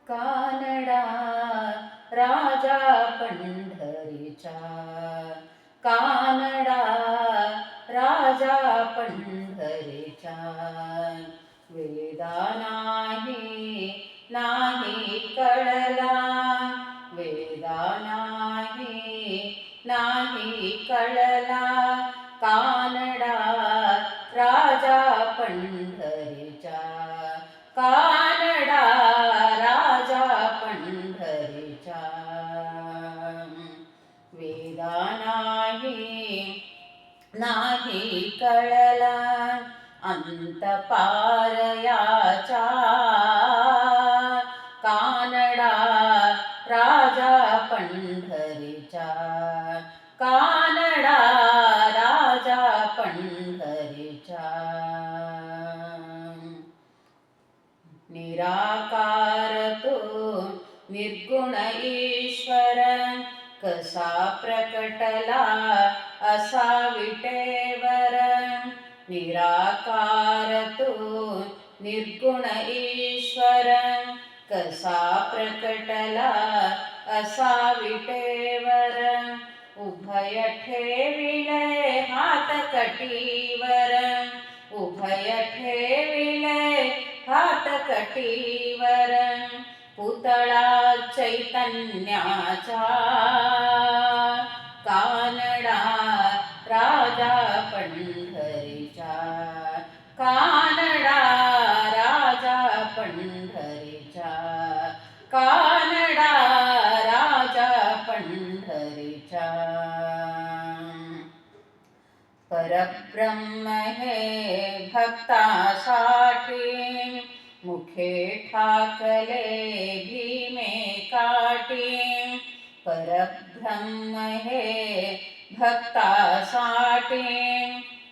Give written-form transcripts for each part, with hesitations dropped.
कानडा राजा पंढरीचा, कानडा राजा पंढरीचा. वेदा नाही कळला, वेदा नाही कळला. कानडा राजा पंढरीचा, कानडा राजा पंढरीचा. वेदा नाही कळला अंत पार याचा. कानडा राजा पंढरीचा, कानडा राजा पंढरीचा. निराकार तो निर्गुण ईश्वर, कसा प्रकटला असा विटेवर. निराकार तो निर्गुण ईश्वर, कसा प्रकटला असा विटेवर. उभय ठेविले हात कटीवर, उभय ठेविले हात कटीवर. पुतळा चैतन्याचा, कानडा राजा पंढरीचा, कानडा राजा पंढरीचा, कानडा राजा पंढरीचा. परब्रह्म हे भक्तासाठी, मुखे ठाकले भीमे काठी. परब्रह्म हे भक्तासाठी,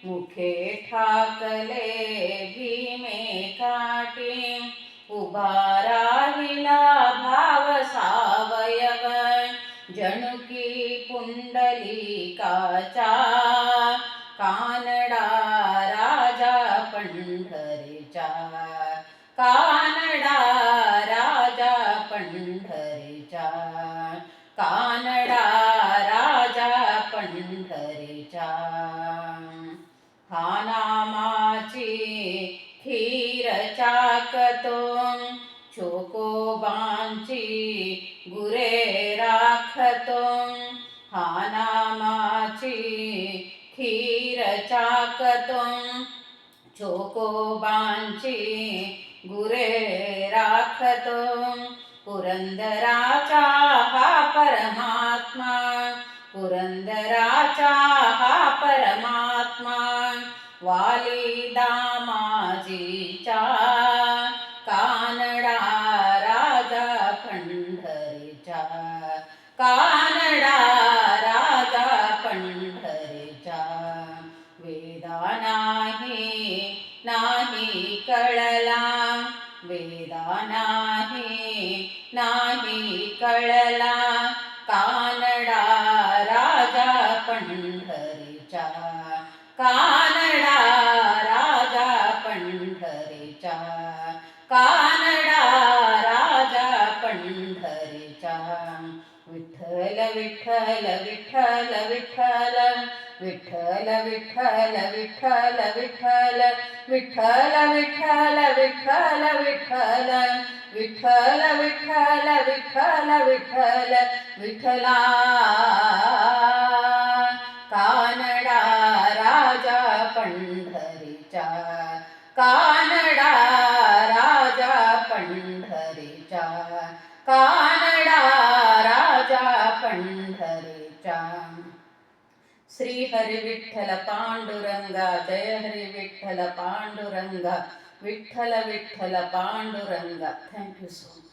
मुखे ठाकले भीमे काठी. उभा राहिला भाव सावयव, जणुकी पुंडलिकाचा. कानडा राजा पंढरीचा, कानडा राजा पंढरीचा, कानडा राजा पंढरीचा. हा नामाची खीर चाकतो, चोकोबांची गुरे राखतो. हा नामाची खीर चाकतो, चोकोबांची गुरे राखतो. पुरंदराचा हा परमात्मा, पुरंदराचा हा परमात्मा. वाली दामाजीचा, कानडा राजा पंढरीचा, कानडा राजा पंढरीचा. वेदा नाही कळला, वेदा नाही कळला. कानडा राजा पंढरीचा, कानडा राजा पंढरीचा, कानडा राजा पंढरीचा. विठ्ठल विठ्ठल विठ्ठल विठ्ठल, विठ्ठल विठ्ठल विठ्ठल विठ्ठल, विठ्ठल विठ्ठल विठ्ठल विठ्ठल, विठ्ठल विठ्ठल विठ्ठल विठ्ठल विठ्ठला. कानडा राजा पंढरीचा, कानडा राजा पंढरीचा, कानडा राजा पंढरीचा. श्री हरी विठ्ठल पांडुरंगा, जय Hari Vitthal Panduranga, Vitthal Vitthal Panduranga. Thank you so much.